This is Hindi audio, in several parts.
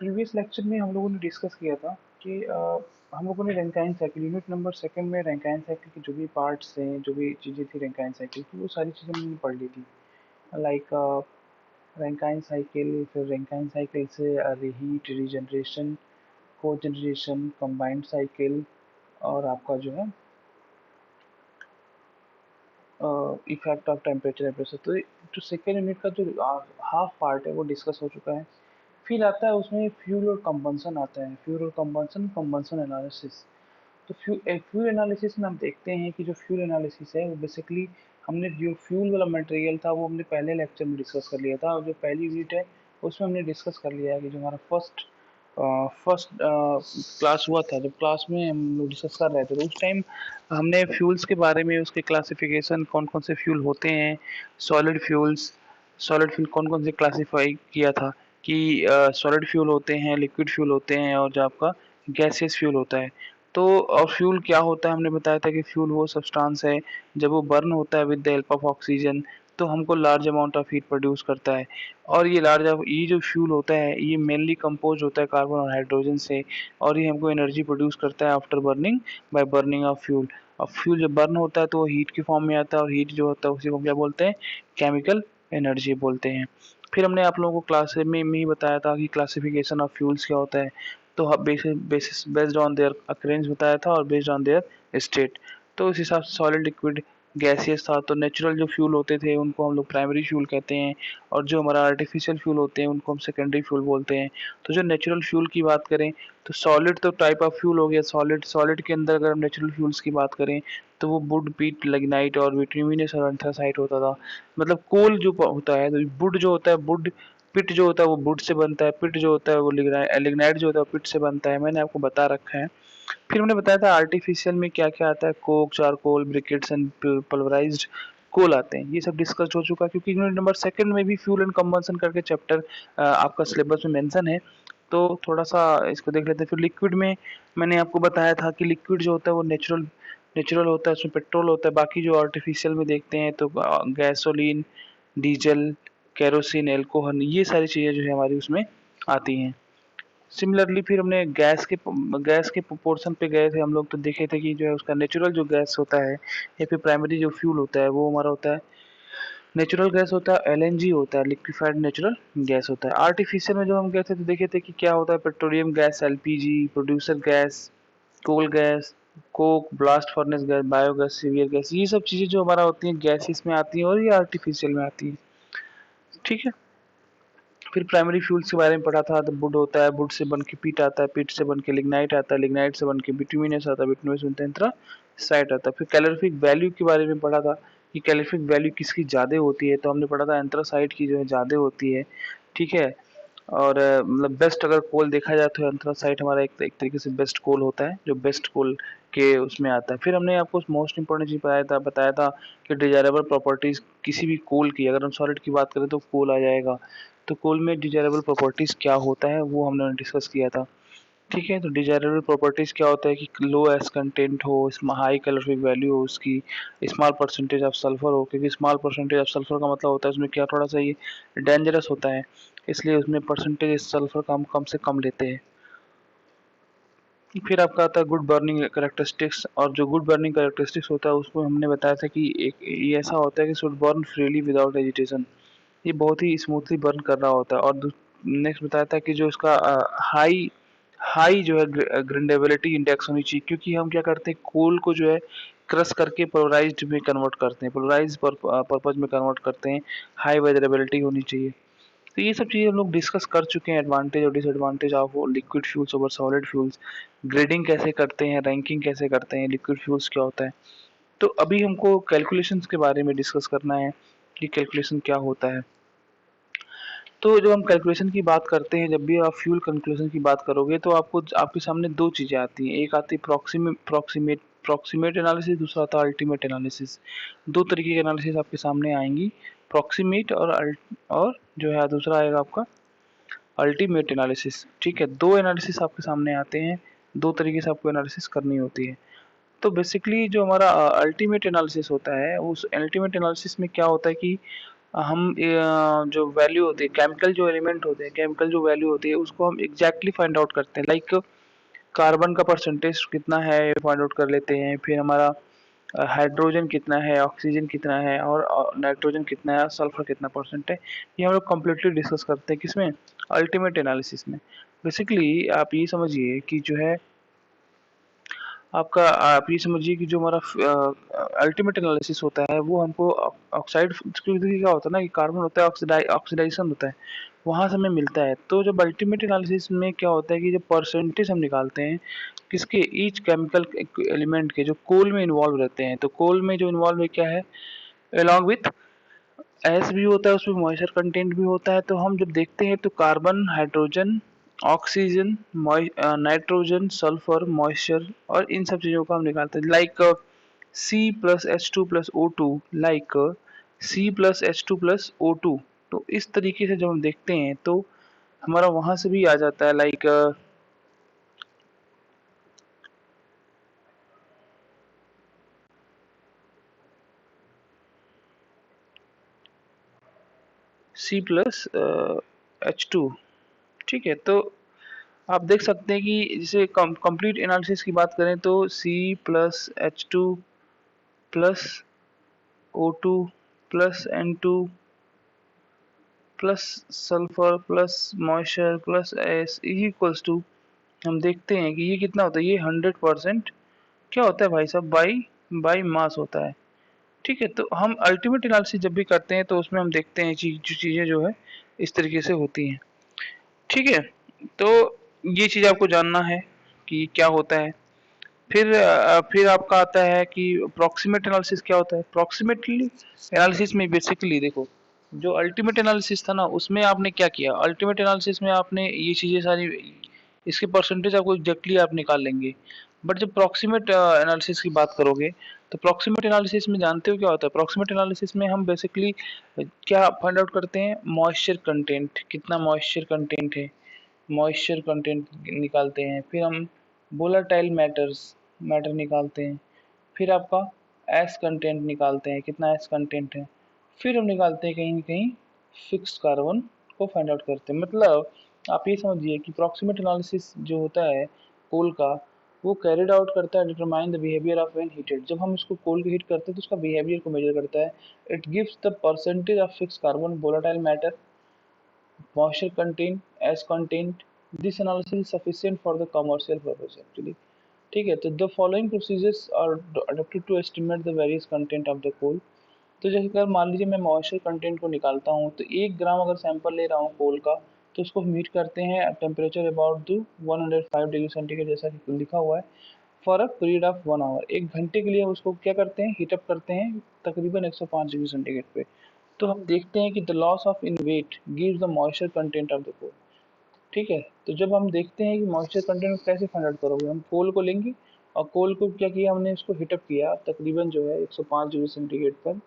प्रीवियस लेक्चर में हम लोगों ने डिस्कस किया था कि हम लोगों ने Rankine cycle unit number second में रैंकाइन साइकिल की जो भी पार्ट्स थे, जो भी चीज़ें थी रैंकाइन साइकिल की, वो सारी चीज़ें हमने पढ़ ली थी। लाइक रैंकाइन साइकिल, फिर रैंकाइन साइकिल से reheat, regeneration, cogeneration, combined cycle, और आपका जो है effect of temperature and pressure. तो जो सेकेंड यूनिट का जो हाफ पार्ट है वो डिस्कस हो चुका है। फिर आता है उसमें फ्यूल और कंबंसन आता है, फ्यूल और कंबंसन, कंबंसन एनालिसिस। तो फ्यूल एनालिसिस में हम देखते हैं कि जो फ्यूल एनालिसिस है वो बेसिकली हमने जो फ्यूल वाला मटेरियल था वो हमने पहले लेक्चर में डिस्कस कर लिया था, और जो पहली यूनिट है उसमें हमने डिस्कस कर लिया है कि जो हमारा फर्स्ट क्लास हुआ था, जब क्लास में हम लोग डिस्कस कर रहे थे तो उस टाइम हमने फ्यूल्स के बारे में, उसके क्लासिफिकेशन, कौन कौन से फ्यूल होते हैं, सॉलिड फ्यूल्स, सॉलिड फ्यूल कौन कौन से क्लासीफाई किया था कि सॉलिड फ्यूल होते हैं, लिक्विड फ्यूल होते हैं, और जो आपका गैसियस फ्यूल होता है। तो और फ्यूल क्या होता है, हमने बताया था कि फ्यूल वो सब्सटेंस है जब वो बर्न होता है with the help of oxygen तो हमको large amount of heat produce करता है। और ये जो फ्यूल होता है ये मेनली कंपोज होता है कार्बन और हाइड्रोजन से, और ये हमको एनर्जी प्रोड्यूस करता है after burning, by burning of fuel. अब फ्यूल जब बर्न होता है तो वो हीट के फॉर्म में आता है, और हीट जो होता है उसी को क्या बोलते हैं, केमिकल एनर्जी बोलते हैं। फिर हमने आप लोगों को क्लास में ही बताया था कि क्लासिफिकेशन ऑफ फ्यूल्स क्या होता है। तो बेस्ड ऑन देयर अक्रेंस बताया था और बेस्ड ऑन देयर स्टेट। तो उस हिसाब से सॉलिड, लिक्विड, गैसियस था। तो नेचुरल जो फ्यूल होते थे उनको हम लोग प्राइमरी फ्यूल कहते हैं, और जो हमारा आर्टिफिशियल फ्यूल होते हैं उनको हम सेकेंडरी फ्यूल बोलते हैं। तो जो नेचुरल फ्यूल की बात करें तो सॉलिड तो टाइप ऑफ फ्यूल हो गया, सॉलिड सॉलिड के अंदर अगर हम नेचुरल फ्यूल्स की बात करें तो वो वुड, पीट, लिग्नाइट और बिटुमिनस और एंथ्रासाइट होता था। मतलब कोल जो होता है, तो वुड जो होता है, वुड, पिट जो होता है वो वुड से बनता है, पिट जो होता है वो लिग्नाइट जो होता है वो पिट से बनता है, मैंने आपको बता रखा है। फिर हमने बताया था आर्टिफिशियल में क्या क्या आता है, coke, charcoal, briquettes and pulverised coal आते हैं। ये सब डिस्कस हो चुका है, क्योंकि यूनिट नंबर सेकंड में भी फ्यूल एंड कंबंसन करके चैप्टर आपका सिलेबस में मेंशन है। तो थोड़ा सा इसको देख लेते हैं। फिर लिक्विड में मैंने आपको बताया था कि लिक्विड जो होता है वो नेचुरल नेचुरल होता है, उसमें पेट्रोल होता है। बाकी जो आर्टिफिशियल में देखते हैं तो गैसोलीन, डीजल, केरोसिन, एल्कोहल, ये सारी चीज़ें जो है हमारी उसमें आती हैं। सिमिलरली फिर हमने गैस के पोर्शन पे गए थे हम लोग, तो देखे थे कि जो है उसका नेचुरल जो गैस होता है या फिर प्राइमरी जो फ्यूल होता है वो हमारा होता है नेचुरल गैस होता है, एलएनजी होता है, लिक्विफाइड नेचुरल गैस होता है। आर्टिफिशियल में जब हम गए थे तो देखे थे कि क्या होता है, petroleum gas, LPG, producer gas, coal gas, coke, blast furnace gas, biogas, sewer gas, ये सब चीज़ें जो हमारा होती हैं गैसेस में आती हैं और ये आर्टिफिशियल में आती हैं। ठीक है। फिर प्राइमरी फ्यूल्स के बारे में पढ़ा था, तो वुड होता है, वुड से बन के पीट आता है, पीट से बन के लिग्नाइट आता है, लिग्नाइट से बन के बिटुमिनस आता है, बिटुमिनस बनते एंथ्रासाइट आता है। फिर कैलोरीफिक वैल्यू के बारे में पढ़ा था कि कैलोरीफिक वैल्यू किसकी ज़्यादा होती है, तो हमने पढ़ा था एंथ्रासाइट की जो है ज़्यादा होती है। ठीक है। और मतलब बेस्ट अगर कोल देखा जाए तो एंथ्रासाइट हमारा एक तरीके से बेस्ट कोल होता है, जो बेस्ट कोल के उसमें आता है। फिर हमने आपको मोस्ट इंपॉर्टेंट चीज़ बताया था कि डिजायरेबल प्रॉपर्टीज़ किसी भी कोल की, अगर हम सॉलिड की बात करें तो कोल आ जाएगा। तो कोल में डिजायरेबल प्रॉपर्टीज़ क्या होता है वो हमने डिस्कस किया था। ठीक है। तो डिजायरेबल प्रॉपर्टीज़ क्या होता है कि लो एस कंटेंट हो, इसमें हाई कैलोरीफिक वैल्यू हो उसकी, स्मॉल परसेंटेज ऑफ सल्फर हो, क्योंकि स्मॉल परसेंटेज ऑफ सल्फर का मतलब होता है उसमें क्या, थोड़ा सा ये डेंजरस होता है, इसलिए उसमें परसेंटेज सल्फर कम कम से कम लेते हैं। फिर आपका आता है गुड बर्निंग कैरेक्टरिस्टिक्स, और जो गुड बर्निंग कैरेक्टरिस्टिक्स होता है उसको हमने बताया था कि एक ये ऐसा होता है कि should burn freely without agitation, ये बहुत ही स्मूथली बर्न कर रहा होता है। और नेक्स्ट बताया था कि जो इसका हाई हाई जो है ग्राइंडेबिलिटी इंडेक्स होनी चाहिए, क्योंकि हम क्या करते हैं कोल को जो है क्रश करके पोलराइज्ड में कन्वर्ट करते हैं, पोलराइज पर्पज में कन्वर्ट करते हैं, हाई वेदरेबिलिटी होनी चाहिए। तो ये सब चीज़ें हम लोग डिस्कस कर चुके हैं, एडवांटेज और disadvantage of liquid fuels over solid fuels, grading कैसे करते हैं, रैंकिंग कैसे करते हैं, लिक्विड फ्यूल्स क्या होता है। तो अभी हमको कैलकुलेशंस के बारे में डिस्कस करना है कि कैलकुलेशन क्या होता है। तो जब हम कैलकुलेशन की बात करते हैं, जब भी आप फ्यूल कैलकुलेशन की बात करोगे तो आपको आपके सामने दो चीज़ें आती हैं, एक आती है प्रॉक्सिमेट एनालिसिस, दूसरा आता है अल्टीमेट एनालिसिस। दो तरीके के एनालिसिस आपके सामने आएंगी, प्रॉक्सिमेट और जो है दूसरा आएगा आपका अल्टीमेट एनालिसिस। ठीक है। दो एनालिसिस आपके सामने आते हैं, दो तरीके से आपको एनालिसिस करनी होती है। तो बेसिकली जो हमारा अल्टीमेट एनालिसिस होता है, उस अल्टीमेट एनालिसिस में क्या होता है कि हम जो वैल्यू होती है, केमिकल जो एलिमेंट होते हैं, केमिकल जो वैल्यू होती है, उसको हम एग्जैक्टली फाइंड आउट करते हैं। लाइक कार्बन का परसेंटेज कितना है ये फाइंड आउट कर लेते हैं, फिर हमारा हाइड्रोजन कितना है, ऑक्सीजन कितना है, और नाइट्रोजन कितना है, सल्फर कितना परसेंट है। ये हम लोग कम्प्लीटली डिस्कस करते हैं किसमें, अल्टीमेट एनालिसिस में। बेसिकली आप ये समझिए कि जो है आपका, आप ये समझिए कि जो हमारा अल्टीमेट एनालिसिस होता है वो हमको ऑक्साइड, क्या होता है ना कि कार्बन होता है, ऑक्सीडाइजेशन होता है, वहाँ से हमें मिलता है। तो जब अल्टीमेट एनालिसिस में क्या होता है कि जब परसेंटेज हम निकालते हैं किसके, ईच केमिकल एलिमेंट के जो कोल में इन्वॉल्व रहते हैं, तो कोल में जो इन्वॉल्व है क्या है, अलॉन्ग विथ एस भी होता है, उसमें मॉइस्चर कंटेंट भी होता है। तो हम जब देखते हैं तो carbon, hydrogen, oxygen, nitrogen, sulphur, moisture, और इन सब चीज़ों को हम निकालते हैं। Like C plus H two plus O two, like C plus H two plus O two. तो इस तरीके से जब हम देखते हैं तो हमारा वहाँ से भी आ जाता है, like C plus H two. ठीक है, तो आप देख सकते हैं कि जैसे कंप्लीट एनालिसिस की बात करें तो C plus H two plus O two plus N two plus sulphur plus moisture plus ash equals to, हम देखते हैं कि ये कितना होता है, ये 100% क्या होता है भाई साहब, बाई बाई मास होता है। ठीक है, तो हम अल्टीमेट एनालिसिस जब भी करते हैं तो उसमें हम देखते हैं चीज़ें जो है इस तरीके से होती हैं। ठीक है, तो ये चीज़ आपको जानना है कि क्या होता है। फिर आपका आता है कि प्रॉक्सिमेट एनालिसिस क्या होता है। प्रॉक्सिमेटली एनालिसिस में बेसिकली देखो, जो अल्टीमेट एनालिसिस था ना उसमें आपने क्या किया, अल्टीमेट एनालिसिस में आपने ये चीज़ें सारी, इसके परसेंटेज आपको एग्जैक्टली आप निकाल लेंगे। बट जब प्रॉक्सिमेट एनालिसिस की बात करोगे तो प्रॉक्सिमेट एनालिसिस में जानते हो क्या होता है, प्रॉक्सिमेट एनालिसिस में हम बेसिकली क्या फाइंड आउट करते हैं, मॉइस्चर कंटेंट, कितना मॉइस्चर कंटेंट है, मॉइस्चर कंटेंट निकालते हैं। फिर हम वोलेटाइल मैटर निकालते हैं। फिर आपका एस कंटेंट निकालते हैं, कितना एस कंटेंट है। फिर हम निकालते हैं कहीं न कहीं फिक्स्ड कार्बन को फाइंड आउट करते हैं। मतलब आप ये समझिए कि प्रॉक्सिमेट एनालिसिस जो होता है कोल का, वो कैरिड आउट करता है determine the behaviour of when heated. जब हम इसको कोल को हीट करते हैं तो उसका बिहेवियर को मेजर करता है। It gives the percentage of fixed carbon, volatile matter, moisture content, as content. This analysis is sufficient for the commercial purpose actually. ठीक है, तो the following procedures are adapted to estimate the various content of the coal. तो जैसे अगर मान लीजिए मैं मॉइस्चर कंटेंट को निकालता हूँ तो 1 ग्राम अगर सैंपल ले रहा हूँ कोल का, तो उसको हीट करते हैं temperature about to 105 degree centigrade, जैसा कि लिखा हुआ है, for a period of 1 hour. 1 घंटे के लिए उसको क्या करते हैं, हीटअप करते हैं तकरीबन 105 डिग्री सेंटीग्रेड पे। तो हम देखते हैं कि the loss of in weight gives the moisture content of the coal. ठीक है, तो जब हम देखते हैं कि मॉइस्चर कंटेंट कैसे फाइंड आउट करोगे, हम कोल को लेंगे और कोल को क्या किया हमने, उसको हीटअप किया तकरीबन जो है 105 डिग्री सेंटीग्रेड पर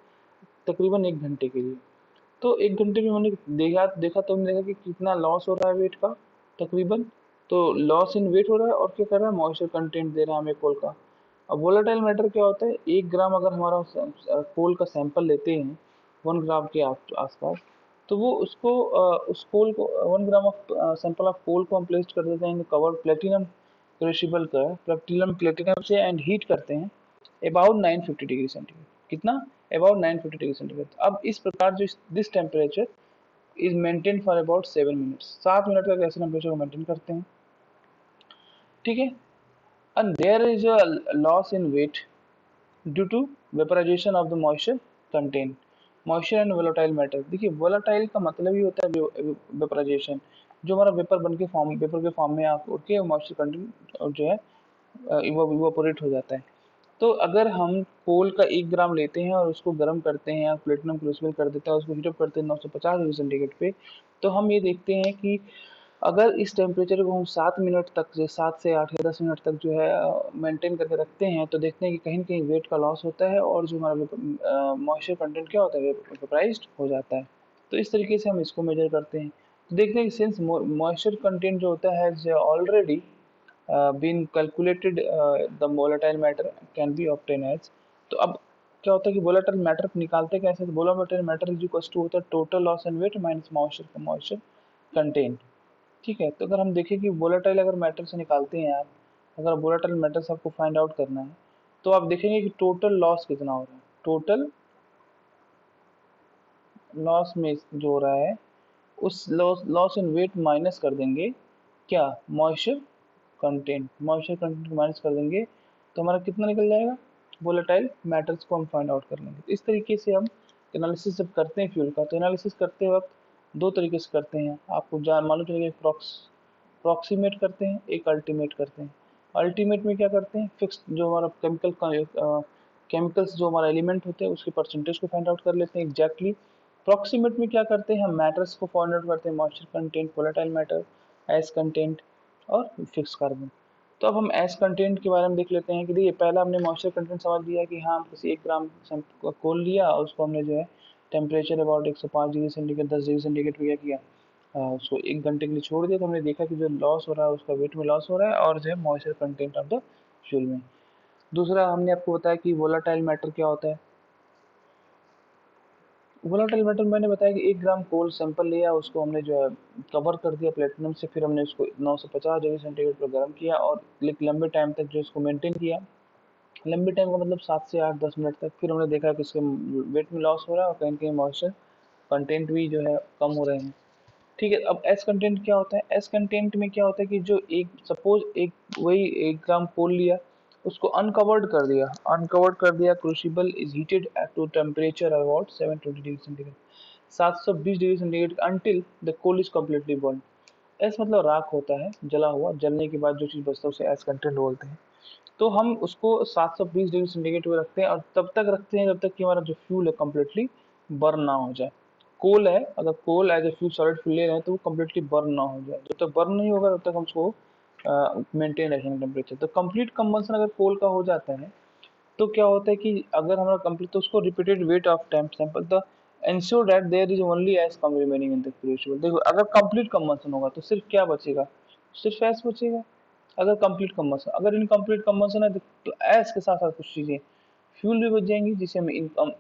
तकरीबन 1 घंटे के लिए। तो 1 घंटे में हमने देखा तो हमने देखा कि कितना लॉस हो रहा है वेट का तकरीबन। तो लॉस इन वेट हो रहा है और क्या कर रहा है, मॉइस्चर कंटेंट दे रहा है हमें कोल का। अब वोलेटाइल मैटर क्या होता है, 1 ग्राम अगर हमारा कोल का सैंपल लेते हैं 1 ग्राम के आसपास, तो वो उसको उस कोल को 1 gram of sample of coal को हम प्लेस कर देते हैं कवर प्लेटिनम क्रूसिबल का, प्लेटिनम से एंड हीट करते हैं अबाउट 950 डिग्री सेंटीग्रेड। कितना, अबाउट 950 डिग्री सेंटीग्रेड। अब इस प्रकार जो this temperature is maintain for about 7 minutes, 7 minute तक ऐसे टेम्परेचर को मेंटेन करते हैं। ठीक है, and there is a loss in weight due to vaporization of the moisture content, moisture and volatile matter। देखिए volatile का मतलब ही होता है वेपराइजेशन, जो हमारा वेपर बन के फॉर्म, वेपर के फॉर्म में आप उठ के मॉइस्चर कंटेंट जो है इवापोरेट हो जाता है। तो अगर हम कोल का 1 ग्राम लेते हैं और उसको गर्म करते हैं या प्लेटिनम क्रूसिबल कर देते हैं, उसको हीटअप करते हैं 950 डिग्री सेंटीग्रेड पे, तो हम ये देखते हैं कि अगर इस टेम्परेचर को हम 7 मिनट तक, जो 7 से 8 या 10 मिनट तक जो है मेंटेन करके रखते हैं, तो देखते हैं कि कहीं न कहीं वेट का लॉस होता है और जो हमारा मॉइस्चर कंटेंट क्या होता है, वेपराइज्ड हो जाता है। तो इस तरीके से हम इसको मेजर करते हैं। तो देखते हैं कि सिंस मॉइस्चर कंटेंट जो होता है already been calculated, the volatile matter can be obtained as। तो अब क्या होता है कि वोलेटाइल मैटर निकालते कैसे, तो volatile matter is equal to होता है total loss in weight minus moisture content. ठीक है, तो अगर हम देखें कि वोलेटाइल अगर मैटर से निकालते हैं आप, अगर वोलेटाइल मैटर से आपको फाइंड आउट करना है, तो आप देखेंगे कि टोटल लॉस कितना हो रहा है। टोटल लॉस में जो हो रहा है, उस लॉस इन वेट माइनस कर देंगे क्या, मॉइस्चर कंटेंट माइनस कर देंगे, तो हमारा कितना निकल जाएगा, वोलेटाइल मैटर्स को हम फाइंड आउट कर लेंगे। तो इस तरीके से हम एनालिसिस जब करते हैं फ्यूल का, तो एनालिसिस करते वक्त दो तरीके से करते हैं, आपको मालूम चलेगा, प्रॉक्सीमेट करते हैं, एक अल्टीमेट करते हैं। अल्टीमेट में क्या करते हैं, फिक्स जो हमारा केमिकल्स जो हमारा एलिमेंट होते हैं उसके परसेंटेज को फाइंड आउट कर लेते हैं एग्जैक्टली। प्रॉक्सीमेट में क्या करते हैं, हम मैटर्स को फाइंड आउट करते हैं, moisture content, volatile matter, S content और फिक्स कार्बन। तो अब हम एस कंटेंट के बारे में देख लेते हैं कि देखिए पहला हमने मॉइस्चर कंटेंट समझ लिया कि हाँ, किसी 1 ग्राम कोल लिया और उसको हमने जो है temperature about 105 degree centigrade 10 degree centigrade पे क्या किया, उसको 1 घंटे के लिए छोड़ दिया, तो हमने देखा कि जो लॉस हो रहा है उसका वेट में लॉस हो रहा है और जो है moisture content of the fuel में। दूसरा हमने आपको बताया कि वोलाटाइल मैटर क्या होता है। वोलाटाइल मैटर मैंने बताया कि 1 ग्राम कोल सैंपल लिया, उसको हमने जो है कवर कर दिया प्लेटिनम से, फिर हमने उसको 950 डिग्री सेंटीग्रेड पर गर्म किया और लंबे टाइम तक जो उसको मेंटेन किया। लंबे टाइम का मतलब 7 से 8-10 मिनट तक। फिर हमने देखा कि उसके वेट में लॉस हो रहा है और कहीं कहीं मॉइस्चर कंटेंट भी जो है कम हो रहे हैं। ठीक है, अब एस कंटेंट क्या होता है, एस कंटेंट में क्या होता है कि जो एक सपोज एक वही 1 ग्राम कोल लिया, उसको अनकवर्ड कर दिया, crucible is heated at to temperature about 720 degree centigrade 720 degree centigrade until the coal is completely burn. Ash मतलब राख होता है, जला हुआ, जलने के बाद जो चीज़ बचता है उसे एस कंटेंट बोलते हैं। तो हम उसको 720 डिग्री सेंटीग्रेड पे रखते हैं और तब तक रखते हैं जब तक कि हमारा जो फ्यूल है कम्प्लीटली बर्न ना हो जाए। कोल है, अगर coal as a fuel solid fuel ले रहे हैं तो वो कम्प्लीटली बर्न ना हो जाए, जब तक बर्न नहीं होगा तब तक हम उसको मेंटेन रखेंगे टेम्परेचर। तो कंप्लीट कंबंशन अगर कोल का हो जाता है तो क्या होता है कि अगर हमारा कंप्लीट, तो उसको repeated weight of temp sample the ensure that there is only ash come remaining in the crucible. देखो अगर कंप्लीट कंबंशन होगा तो सिर्फ क्या बचेगा, सिर्फ एस बचेगा। अगर कंप्लीट कंबंशन, अगर इनकम्प्लीट कंबंशन है तो एस के साथ साथ कुछ चीजें फ्यूल भी बच जाएंगी, जिसे हम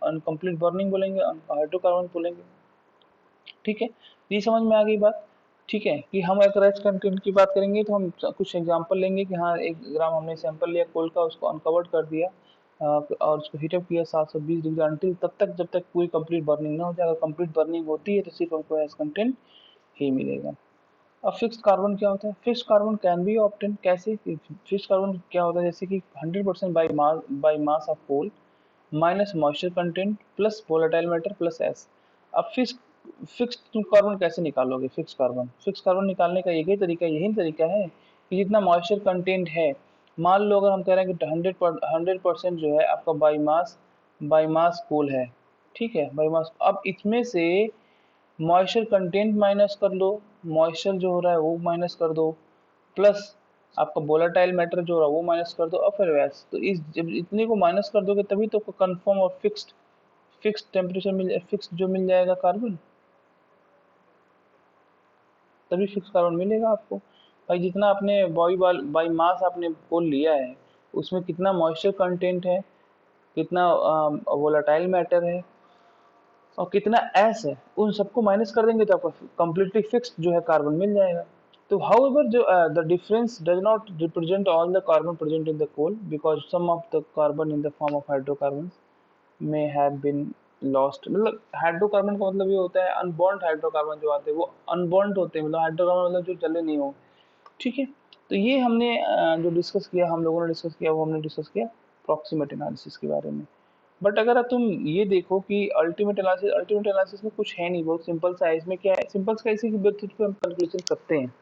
अनकम्प्लीट बर्निंग बोलेंगे, हाइड्रोकार्बन बोलेंगे। ठीक है, ये समझ में आ गई बात। ठीक है, कि हम अगर एच कंटेंट की बात करेंगे तो हम कुछ एग्जांपल लेंगे कि हाँ 1 ग्राम हमने सैंपल लिया कोल का, उसको अनकवर्ड कर दिया और उसको हीटअप किया 720 डिग्री अंटिल, तब तक जब तक पूरी कंप्लीट बर्निंग ना हो जाए। अगर कंप्लीट बर्निंग होती है तो सिर्फ हमको एच कंटेंट ही मिलेगा। अब फिक्स कार्बन क्या होता है, fix carbon can be obtain कैसे, फिक्स कार्बन क्या होता है, जैसे कि 100% by mass of coal minus moisture content plus volatile matter plus ash. अब फिक्स तुम कार्बन कैसे निकालोगे, फिक्स कार्बन निकालने का एक ही तरीका, यही तरीका है कि जितना मॉइस्चर कंटेंट है, मान लो अगर हम कह रहे हैं कि 100% जो है आपका बाई मास कोल है। ठीक है, बाई मास, अब इसमें से मॉइस्चर कंटेंट माइनस कर लो, मॉइस्चर जो हो रहा है वो माइनस कर दो, प्लस आपका वोलेटाइल मैटर जो हो रहा है वो माइनस कर दो, और फिर वैस तो इस जब इतने को माइनस कर दोगे तभी तो कंफर्म और फिक्स्ड टेम्परेचर फिक्स जो मिल जाएगा कार्बन, तभी फिक्स कार्बन मिलेगा आपको। भाई जितना आपने बाई मास आपने कोल लिया है उसमें कितना मॉइस्चर कंटेंट है, कितना वोलेटाइल मैटर है और कितना एस है, उन सबको माइनस कर देंगे तो आपको कंप्लीटली फिक्स्ड जो है कार्बन मिल जाएगा। तो हाउएवर जो the difference does not represent all the carbon present in the coal because some of the carbon in the form of hydrocarbon में हैव बीन लॉस्ट। मतलब हाइड्रोकार्बन का मतलब ये होता है अनबॉन्ड हाइड्रोकार्बन जो आते हैं वो अनबॉन्ड होते हैं, मतलब हाइड्रोकार्बन मतलब जो जले नहीं हो। ठीक है, तो ये हमने जो डिस्कस किया, हम लोगों ने डिस्कस किया, वो हमने डिस्कस किया प्रॉक्सिमेट एनालिसिस के बारे में। बट अगर तुम ये देखो कि अल्टीमेट एनालिसिस में कुछ है नहीं, बहुत सिंपल सा है। इसमें क्या है, सिंपल सा इसी की बेसिस पे हम कैलकुलेशन करते हैं।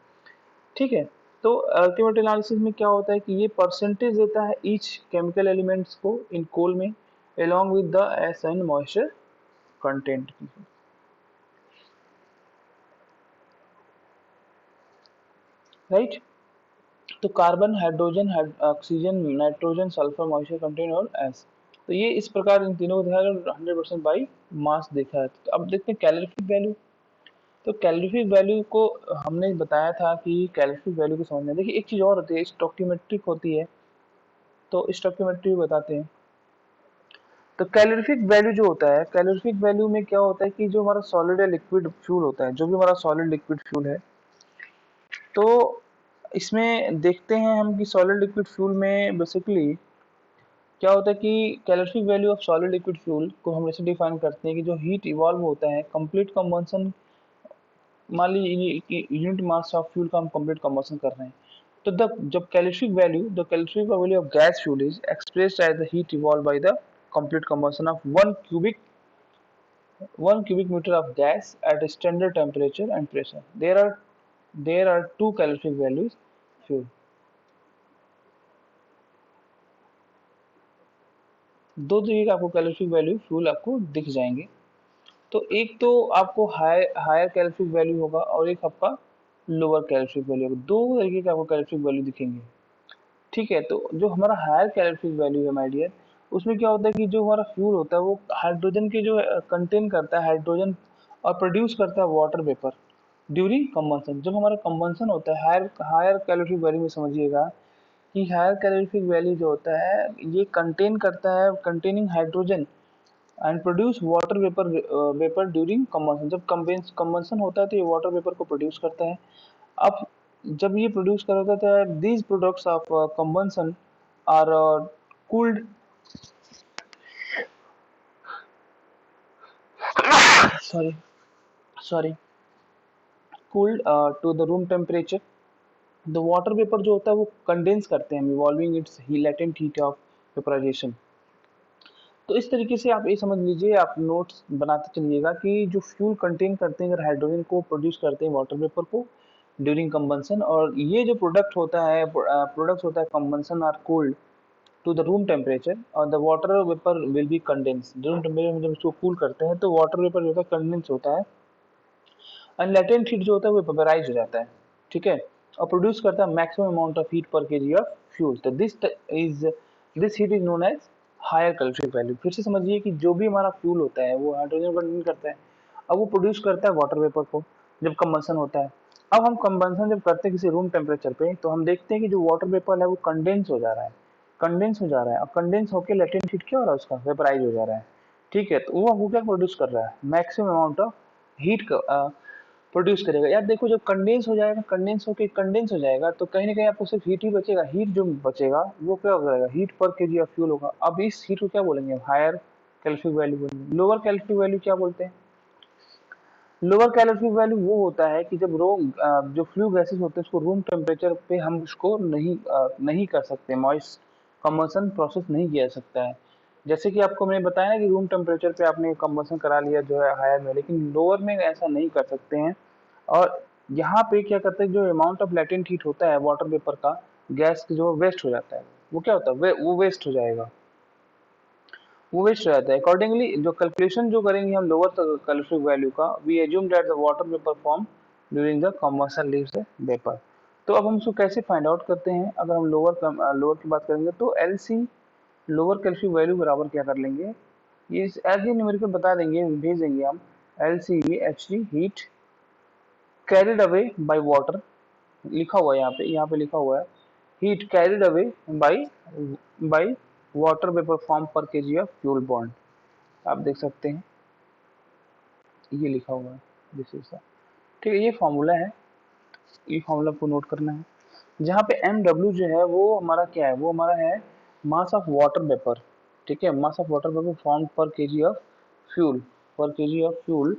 ठीक है, तो अल्टीमेट एनालिसिस में क्या होता है कि ये परसेंटेज देता है ईच केमिकल एलिमेंट्स को इन कोल में along with the ash and moisture content. Right, तो carbon, hydrogen, oxygen, nitrogen, sulphur, moisture content और एस, तो ये इस प्रकार इन तीनों को दिखाया और 100% बाई मास देखा है। तो अब देखते हैं कैलोरीफिक वैल्यू। तो कैलोरीफिक वैल्यू को हमने बताया था कि कैलोरीफिक वैल्यू को समझना, देखिए एक चीज़ और होती है, स्टोकियोमेट्रिक होती है। तो स्टोकियोमेट्री बताते हैं। तो कैलोरीफिक वैल्यू जो होता है, कैलोरीफिक वैल्यू में क्या होता है कि जो हमारा सॉलिड या लिक्विड फ्यूल होता है, जो भी हमारा सॉलिड लिक्विड फ्यूल है, तो इसमें देखते हैं हम कि सॉलिड लिक्विड फ्यूल में बेसिकली क्या होता है कि calorific value of solid liquid fuel को हम ऐसे डिफाइन करते हैं कि जो हीट इवॉल्व होता है कंप्लीट कंबंशन, मान लीजिए कि यूनिट मास ऑफ फ्यूल का हम कंप्लीट कंबंशन कर रहे हैं, तो द जब calorific value of gas fuel is expressed as the heat evolve by the complete combustion of 1 cubic meter of gas at a standard temperature and pressure. There are two calorific values fuel. दो तरीके का आपको कैलोरीफिक वैल्यू फ्यूल आपको दिख जाएंगे। तो एक तो आपको हायर कैलोरीफिक वैल्यू होगा और एक आपका लोअर कैलोरीफिक वैल्यू होगा। दो तरीके का आपको कैलोरीफिक वैल्यू दिखेंगे। ठीक है, तो जो हमारा हायर कैलोरीफिक वैल्यू है माय डियर, उसमें क्या होता है कि जो हमारा फ्यूल होता है वो हाइड्रोजन के जो कंटेन करता है हाइड्रोजन और प्रोड्यूस करता है वाटर वेपर ड्यूरिंग कंबंशन। जब हमारा कंबंशन होता है हायर हायर कैलोरीफिक वैल्यू में समझिएगा कि हायर कैलोरीफिक वैल्यू जो होता है ये कंटेन करता है containing hydrogen and produce water vapour vapour during combustion. जब कंबंशन होता है तो ये वाटर वेपर को प्रोड्यूस करता है। अब जब ये प्रोड्यूस कर रहा था these products of combustion are cooled sorry sorry cooled to the room temperature. The water vapour जो होता है वो कंडेंस करते हैं evolving its latent heat of vaporisation. तो इस तरीके से आप ये समझ लीजिए, आप नोट्स बनाते चलिएगा कि जो फ्यूल कंटेन करते हैं अगर हाइड्रोजन को प्रोड्यूस करते हैं वाटर वेपर को ड्यूरिंग कंबंशन, और ये जो प्रोडक्ट होता है combustion are cooled to the room temperature और the water vapour will be condense. Room temperature में जब इसको कूल करते हैं तो वाटर वेपर जो होता है कंडेंस होता है एंड लेटेंट हीट जो होता है वो वेपराइज हो जाता है। ठीक है, और प्रोड्यूस करता है maximum amount of heat per kg of fuel. तो this heat is known as higher calorific value. फिर से समझिए कि जो भी हमारा फ्यूल होता है वो हाइड्रोजन कंटेन करता है, अब वो प्रोड्यूस करता है वाटर वेपर को जब कंबंशन होता है। अब हम कंबंशन जब करते हैं किसी रूम टेम्परेचर पे तो हम देखते हैं कि जो वाटर वेपर है वो कंडेंस हो जा रहा है, कंडेंस हो जा रहा है, और कंडेंस होकर लेटेंट हीट क्या हो रहा है उसका वेपराइज हो जा रहा है। ठीक है, तो वो क्या प्रोड्यूस कर रहा है maximum amount of heat produce करेगा। यार देखो जब कंडेंस हो जाएगा, कंडेंस हो जाएगा तो कहीं ना कहीं आपको सिर्फ हीट ही बचेगा। हीट जो बचेगा वो क्या हो जाएगा heat per kg of fuel होगा। अब इस हीट को क्या बोलेंगे हायर कैलोरीफिक वैल्यू बोलेंगे। लोअर कैलोरीफिक वैल्यू क्या बोलते हैं? लोअर कैलोरीफिक वैल्यू वो होता है कि जब जो फ्लू गैसेस होते हैं उसको रूम टेम्परेचर पे हम उसको नहीं कर सकते, मॉइस्ट कंबंशन प्रोसेस नहीं किया जा सकता है। जैसे कि आपको मैंने बताया ना कि रूम टेम्परेचर पे आपने कंबंशन करा लिया जो है हायर में, लेकिन लोअर में ऐसा नहीं कर सकते हैं। और यहाँ पे क्या करते हैं जो अमाउंट ऑफ लेटेंट हीट होता है वाटर वेपर का गैस जो वेस्ट हो जाता है, वो क्या होता है वो वेस्ट हो जाएगा, वो वेस्ट हो जाता है। अकॉर्डिंगली जो कैलकुलेशन जो करेंगे हम लोअर कैलोरीफिक वैल्यू का, we assume that the water vapour form during the combustion leaves the vapour. तो अब हम इसको कैसे फाइंड आउट करते हैं? अगर हम लोअर की बात करेंगे तो L C lower calorific value बराबर क्या कर लेंगे, ये एज ए न्यूमेरिकल बता देंगे, भेज देंगे हम L C V H D heat carried away by water, लिखा हुआ है यहाँ पे लिखा हुआ है heat carried away by by water vapour form per kg of fuel bond. आप देख सकते हैं ये लिखा हुआ है दिस इज ठीक है, ये फॉर्मूला है, ये फॉर्मूला को नोट करना है। जहाँ पे एम डब्ल्यू जो है वो हमारा क्या है, वो हमारा है मास ऑफ वाटर वेपर। ठीक है, mass of water vapour form per kg of fuel, per kg of fuel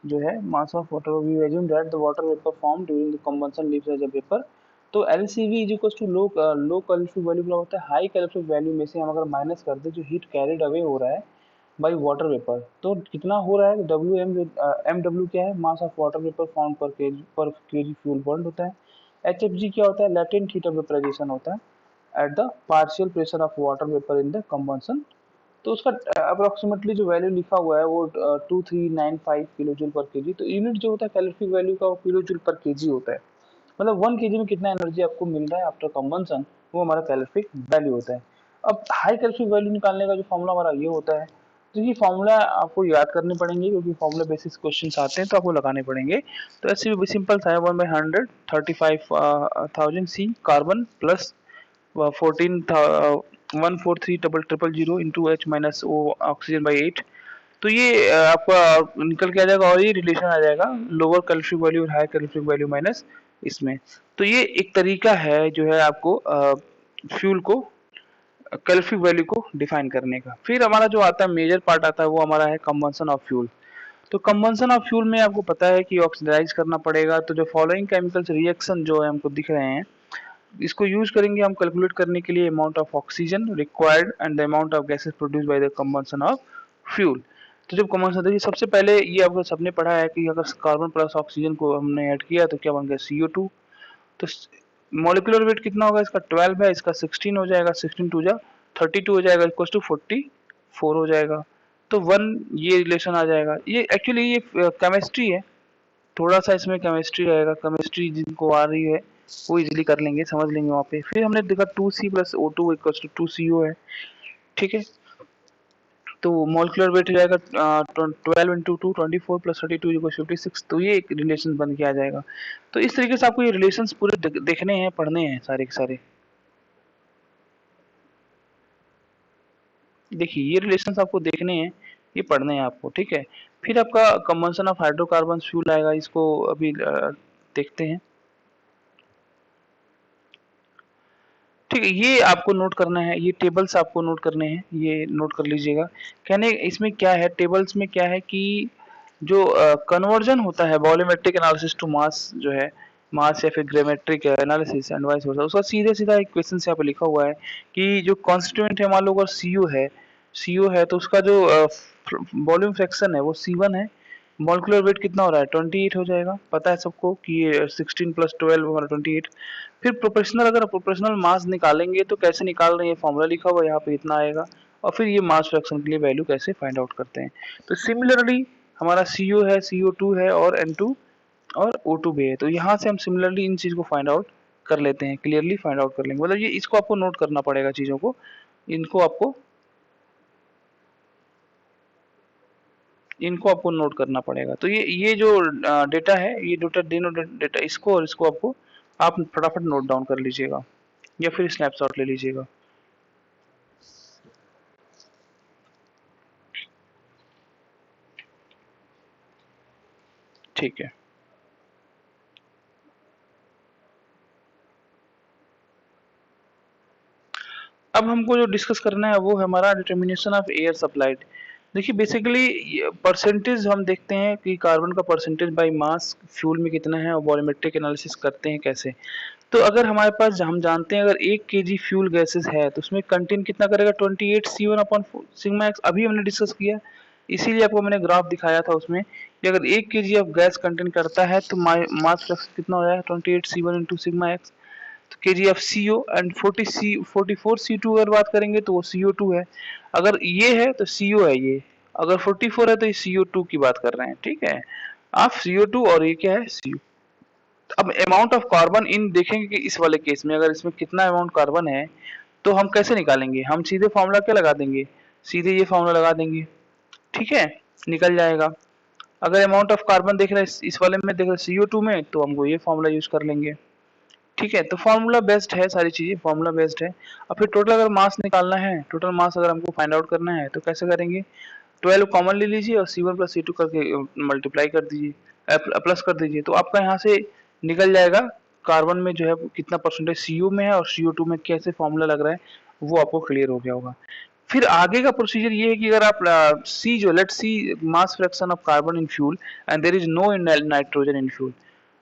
जो है mass of water, we assume that the water vapour form during the combustion leaves as a vapour. तो LCV is equal to low calorific value क्या होता है, हाई कैलोरीफिक वैल्यू में से हम अगर माइनस कर दें जो हीट कैरिड अवे हो रहा है बाई वाटर वेपर, तो कितना हो रहा है डब्ल्यू एम, जो एम डब्ल्यू क्या है mass of water vapour form per KG fuel bond होता है। एच एफ जी क्या होता है लेटेंट हीट ऑफ वेपराइजेशन होता है at the partial pressure of water vapour in the combustion. तो उसका अप्रोक्सीमेटली जो वैल्यू लिखा हुआ है वो 2395 किलो जूल पर केजी। तो यूनिट जो होता है कैलोरीफिक वैल्यू का वो किलो जूल पर केजी होता है, मतलब 1 केजी में कितना एनर्जी आपको मिल रहा है आफ्टर कंबंशन, वो हमारा कैलोरीफिक वैल्यू होता है। अब हाई कैलोरीफिक वैल्यू निकालने का जो फॉर्मूला हमारा ये होता है, तो ये फॉर्मूला आपको याद करने पड़ेंगे क्योंकि फॉर्मूला बेसिस क्वेश्चन आते हैं तो आपको लगाने पड़ेंगे। तो ऐसे भी सिंपल सा है 1/100 35,000 C carbon plus 14 14300 into H minus O oxygen by 8। तो ये आपका निकल के आ जाएगा और ये रिलेशन आ जाएगा लोअर कैलोरीफिक वैल्यू और हायर कैलोरीफिक वैल्यू माइनस इसमें। तो ये एक तरीका है जो है आपको फ्यूल को कैलोरीफिक वैल्यू को डिफाइन करने का। फिर हमारा जो आता है मेजर पार्ट आता है वो हमारा है कंबंशन ऑफ फ्यूल। तो कंबंशन ऑफ फ्यूल में आपको पता है कि ऑक्सीडाइज करना पड़ेगा। तो जो फॉलोइंग केमिकल्स रिएक्शन जो है हमको दिख रहे हैं, इसको यूज करेंगे हम कैलकुलेट करने के लिए amount of oxygen required and the amount of gases produce by the combustion of fuel. तो जब कंबंशन, देखिए सबसे पहले ये आपको सबने पढ़ा है कि अगर कार्बन प्लस ऑक्सीजन को हमने ऐड किया तो क्या बन गया CO2। तो मॉलिक्यूलर वेट कितना होगा इसका 12 है, इसका 16 हो जाएगा, 16 टू जा 32 हो जाएगा, इक्वल टू 44 हो जाएगा। तो 1 ये रिलेशन आ जाएगा। ये एक्चुअली ये केमिस्ट्री है, थोड़ा सा इसमें केमिस्ट्री रहेगा। केमिस्ट्री जिनको आ रही है वो इजीली कर लेंगे, समझ लेंगे वहाँ पे। फिर हमने देखा 2C plus O2 equal to 2CO है, ठीक है। तो मॉलिक्यूलर वेट हो जाएगा 12 इंटू 2 24 प्लस 32 इक्वल 56। तो ये एक रिलेशन बन के आ जाएगा। तो इस तरीके से आपको ये रिलेशंस पूरे देखने हैं, पढ़ने हैं सारे के सारे। देखिए ये रिलेशंस आपको देखने हैं, ये पढ़ने हैं आपको, ठीक है। फिर आपका कंबंशन ऑफ हाइड्रोकार्बन फ्यूल आएगा, इसको अभी देखते हैं, ठीक है। ये आपको नोट करना है, ये टेबल्स आपको नोट करने हैं, ये नोट कर लीजिएगा। कहने इसमें क्या है, टेबल्स में क्या है कि जो कन्वर्जन होता है वॉल्यूमेट्रिक एनालिसिस टू मास जो है, मास या फिर ग्रेमेट्रिक एनालिसिस एंड वाइस वर्सा, उसका सीधे सीधा एक क्वेश्चन से यहाँ पे लिखा हुआ है कि जो कॉन्स्टिट्यूएंट है, मान लो अगर सी यू है तो उसका जो वॉल्यूम फ्रैक्शन है वो C1 है। मॉलिक्यूलर वेट कितना हो रहा है 28 हो जाएगा, पता है सबको कि ये 16 प्लस 12 हमारा 28। फिर प्रोपोर्शनल, अगर प्रोपोर्शनल मास निकालेंगे तो कैसे निकाल रहे हैं, फॉर्मूला लिखा हुआ है यहाँ पे, इतना आएगा। और फिर ये मास फ्रैक्शन के लिए वैल्यू कैसे फाइंड आउट करते हैं। तो सिमिलरली हमारा CO है, CO2 है और N2 और O2 भी है। तो यहाँ से हम सिमिलरली इन चीज को फाइंड आउट कर लेते हैं, क्लियरली फाइंड आउट कर लेंगे। मतलब ये इसको आपको नोट करना पड़ेगा चीजों को, इनको आपको नोट करना पड़ेगा। तो ये जो डेटा है, ये डेटा इसको और इसको आपको आप फटाफट नोट डाउन कर लीजिएगा या फिर स्नैपशॉट ले लीजिएगा। ठीक है। अब हमको जो डिस्कस करना है वो है हमारा डिटर्मिनेशन ऑफ एयर सप्लाइड। देखिए बेसिकली परसेंटेज हम देखते हैं कि कार्बन का परसेंटेज बाय मास फ्यूल में कितना है, और वॉल्यूमेट्रिक एनालिसिस करते हैं कैसे। तो अगर हमारे पास, हम जानते हैं अगर 1 kg फ्यूल गैसेस है तो उसमें कंटेन कितना करेगा 28C1/सिग्मा एक्स, अभी हमने डिस्कस किया। इसीलिए आपको मैंने ग्राफ दिखाया था उसमें कि अगर 1 kg ऑफ गैस कंटेन करता है तो मास फ्लक्स कितना हो जाएगा 28C1 × सिग्मा एक्स। तो kg of CO and 44C2 अगर बात करेंगे तो वो CO2 है। अगर ये है तो CO है ये, अगर 44 है तो ये CO2 की बात कर रहे हैं, ठीक है। आप CO2 और ये क्या है CO। अब अमाउंट ऑफ कार्बन इन देखेंगे कि इस वाले केस में अगर इसमें कितना अमाउंट कार्बन है तो हम कैसे निकालेंगे, हम सीधे फॉर्मूला क्या लगा देंगे, सीधे ये फॉर्मूला लगा देंगे, ठीक है, निकल जाएगा। अगर अमाउंट ऑफ कार्बन देख रहे हैं इस वाले में, देख रहे हैं CO2 में, तो हमको ये फॉर्मूला यूज कर लेंगे, ठीक है। तो फॉर्मूला बेस्ड है, सारी चीजें फॉर्मूला बेस्ड है। और फिर टोटल अगर मास निकालना है, टोटल मास अगर हमको फाइंड आउट करना है तो कैसे करेंगे, 12 कॉमन ले लीजिए और C1 + C2 करके मल्टीप्लाई कर दीजिए, प्लस कर दीजिए, तो आपका यहाँ से निकल जाएगा कार्बन में जो है कितना परसेंटेज CO में है और CO2 में कैसे फॉर्मूला लग रहा है, वो आपको क्लियर हो गया होगा। फिर आगे का प्रोसीजर ये है कि अगर आप सी जो let C mass fraction of carbon in fuel and there is no nitrogen in fuel,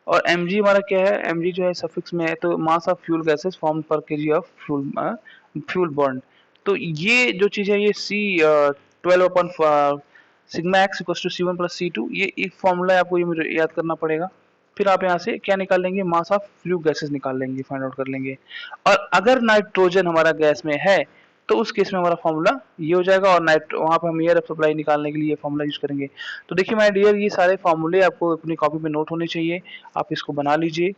और Mg हमारा क्या है, Mg जो है सफिक्स में है, तो mass of fuel gases form पर kg ऑफ फ्यूल बर्न। तो ये जो चीज है ये C12/सिग्मा x equal to C1 + C2, ये एक फॉर्मूला है, आपको ये याद करना पड़ेगा। फिर आप यहाँ से क्या निकाल लेंगे, मास ऑफ फ्यूल गैसेस निकाल लेंगे, फाइंड आउट कर लेंगे। और अगर नाइट्रोजन हमारा गैस में है तो उस केस में हमारा फॉर्मूला ये हो जाएगा, और वहाँ पे हम एयर सप्लाई निकालने के लिए ये फॉर्मूला यूज करेंगे। तो देखिए माय डियर, ये सारे फॉर्मूले आपको अपनी कॉपी पे नोट होने चाहिए, आप इसको बना लीजिए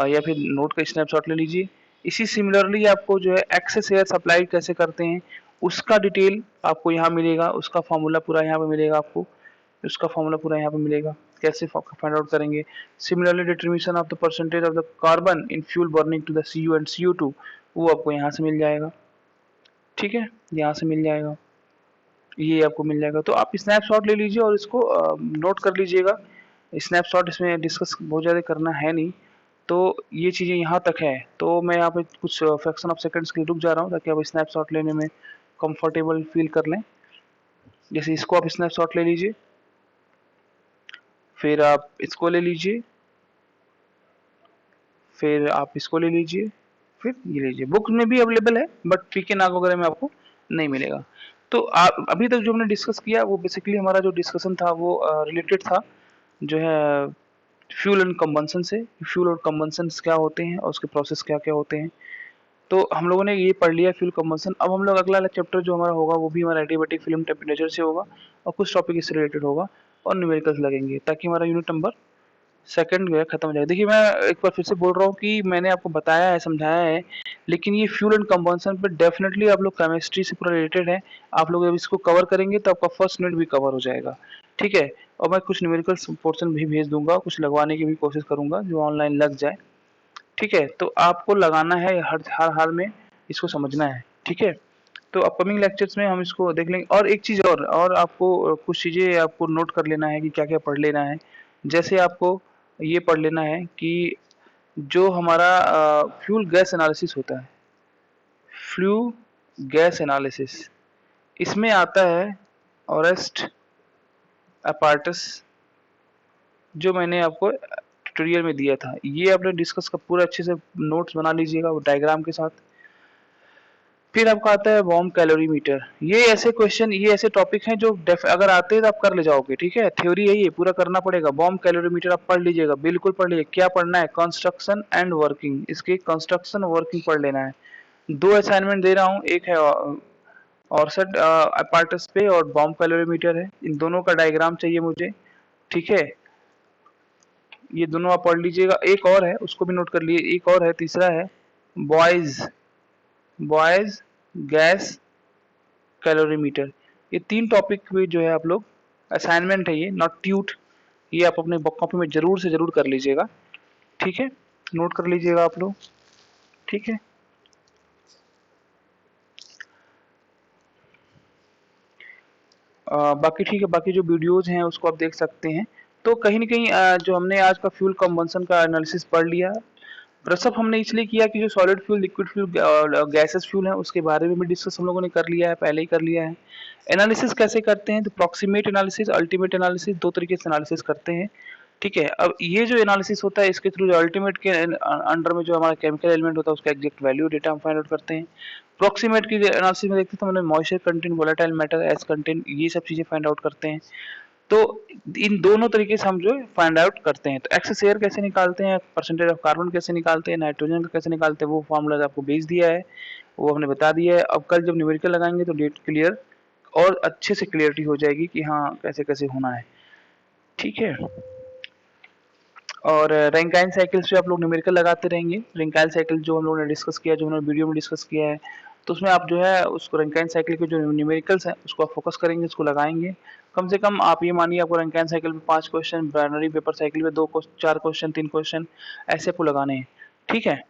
या फिर नोट का स्नैपशॉट ले लीजिए। इसी सिमिलरली आपको जो है एक्सेस एयर सप्लाई कैसे करते हैं उसका डिटेल आपको यहाँ मिलेगा, उसका फॉर्मूला पूरा यहाँ पे मिलेगा आपको, उसका फॉर्मूला पूरा यहाँ पे मिलेगा, कैसे फाइंड आउट करेंगे। Similarly determination of the percentage of the carbon in fuel burning to the CO and CO2, वो आपको यहाँ से मिल जाएगा, ठीक है, यहाँ से मिल जाएगा, ये आपको मिल जाएगा। तो आप स्नैपशॉट ले लीजिए और इसको नोट कर लीजिएगा। स्नैपशॉट इसमें डिस्कस बहुत ज़्यादा करना है नहीं, तो ये चीज़ें यहाँ तक है। तो मैं यहाँ पे कुछ फ्रैक्शन ऑफ सेकंड्स के लिए रुक जा रहा हूँ ताकि आप स्नैपशॉट लेने में कंफर्टेबल फील कर लें। जैसे इसको आप स्नैपशॉट ले लीजिए, फिर आप इसको ले लीजिए, फिर आप इसको ले लीजिए, फिर ये लीजिए। बुक में भी अवेलेबल है बट पीके नाग वगैरह में आपको नहीं मिलेगा। तो आप अभी तक जो हमने डिस्कस किया वो बेसिकली हमारा जो डिस्कशन था वो रिलेटेड था जो है फ्यूल एंड कंबंशन से। फ्यूल और कंबंशन क्या होते हैं और उसके प्रोसेस क्या क्या होते हैं। तो हम लोगों ने ये पढ़ लिया फ्यूल कंबंशन। अब हम लोग अगला चैप्टर जो हमारा होगा वो भी हमारा एडियाबैटिक फिल्म टेम्परेचर से होगा और कुछ टॉपिक इससे रिलेटेड होगा और न्यूमेरिकल्स लगेंगे ताकि हमारा यूनिट नंबर सेकंड जो है खत्म हो जाएगा। देखिए मैं एक बार फिर से बोल रहा हूँ कि मैंने आपको बताया है, समझाया है, लेकिन ये फ्यूल एंड कंबंशन पे डेफिनेटली आप लोग केमिस्ट्री से पूरा रिलेटेड है। आप लोग जब इसको कवर करेंगे तो आपका फर्स्ट यूनिट भी कवर हो जाएगा, ठीक है। और मैं कुछ न्यूमेरिकल्स पोर्शन भी भेज दूंगा, कुछ लगवाने की भी कोशिश करूंगा जो ऑनलाइन लग जाए, ठीक है। तो आपको लगाना है, हर हर हाल में इसको समझना है, ठीक है। तो अपकमिंग लेक्चर्स में हम इसको देख लेंगे। और एक चीज़ और आपको कुछ चीज़ें आपको नोट कर लेना है कि क्या क्या पढ़ लेना है। जैसे आपको ये पढ़ लेना है कि जो हमारा फ्यूल गैस एनालिसिस होता है, फ्लू गैस एनालिसिस, इसमें आता है ऑरेस्ट अपार्टस, जो मैंने आपको ट्यूटोरियल में दिया था। ये आपने डिस्कस का पूरा अच्छे से नोट्स बना लीजिएगा वो डायग्राम के साथ। फिर आपका आता है वार्म कैलोरीमीटर। ये ऐसे क्वेश्चन, ये ऐसे टॉपिक हैं जो अगर आते हैं तो आप कर ले जाओगे, ठीक है। थ्योरी है, ये पूरा करना पड़ेगा। वार्म कैलोरीमीटर आप पढ़ लीजिएगा, बिल्कुल पढ़ लीजिए। क्या पढ़ना है? कंस्ट्रक्शन एंड वर्किंग, इसके कंस्ट्रक्शन वर्किंग पढ़ लेना है। 2 असाइनमेंट दे रहा हूँ, एक है ऑरसट अपार्टस पे और वार्म कैलोरीमीटर है। इन दोनों का डायग्राम चाहिए मुझे, ठीक है। ये दोनों आप पढ़ लीजिएगा। एक और है, उसको भी नोट कर लिए। एक और है, तीसरा है बॉयज बॉयज गैस कैलोरीमीटर। ये 3 टॉपिक भी जो है आप लोग, असाइनमेंट है ये, नॉट ट्यूट, ये आप अपने कॉपी में जरूर से जरूर कर लीजिएगा, ठीक है। नोट कर लीजिएगा आप लोग, ठीक है। बाकी ठीक है, बाकी जो वीडियोज हैं उसको आप देख सकते हैं। तो कहीं ना कहीं जो हमने आज का फ्यूल कंबंशन का एनालिसिस पढ़ लिया। ब्रशअप हमने इसलिए किया कि जो solid fuel, liquid fuel, gases fuel है उसके बारे में भी डिस्कस हम लोगों ने कर लिया है, पहले ही कर लिया है। एनालिसिस कैसे करते हैं? तो प्रॉक्सिमेट एनालिसिस, अल्टीमेट एनालिसिस, 2 तरीके से एनालिसिस करते हैं, ठीक है। अब ये जो एनालिसिस होता है इसके थ्रू जो अल्टीमेट के अंडर में जो हमारा केमिकल एलिमेंट होता है उसका एग्जैक्ट वैल्यू डेटा हम फाइंड आउट करते हैं। प्रॉक्सिमेट की एनालिसिस में देखते हैं तो हमने moisture content, volatile matter, S content, ये सब चीजें फाइंड आउट करते हैं। तो इन दोनों तरीके से हम जो फाइंड आउट करते हैं। तो एक्सेस एयर कैसे निकालते हैं, परसेंटेज ऑफ कार्बन कैसे निकालते हैं, नाइट्रोजन का कैसे निकालते हैं, वो फॉर्मूला आपको भेज दिया है, वो हमने बता दिया है। अब कल जब न्यूमेरिकल लगाएंगे तो डेट क्लियर और अच्छे से क्लियरिटी हो जाएगी कि हाँ कैसे कैसे होना है, ठीक है। और रैंकाइन साइकिल्स पे आप लोग न्यूमेरिकल लगाते रहेंगे। रैंकाइन साइकिल जो हम लोगों ने डिस्कस किया, जो हमने वीडियो में डिस्कस किया है, तो उसमें आप जो है उसको रैंकाइन साइकिल के जो न्यूमेरिकल्स हैं उसको आप फोकस करेंगे, उसको लगाएंगे। कम से कम आप ये मानिए आपको रैंकाइन साइकिल में 5 क्वेश्चन, बाइनरी पेपर साइकिल में 2 4 क्वेश्चन, 3 क्वेश्चन ऐसे आपको लगाने हैं, ठीक है।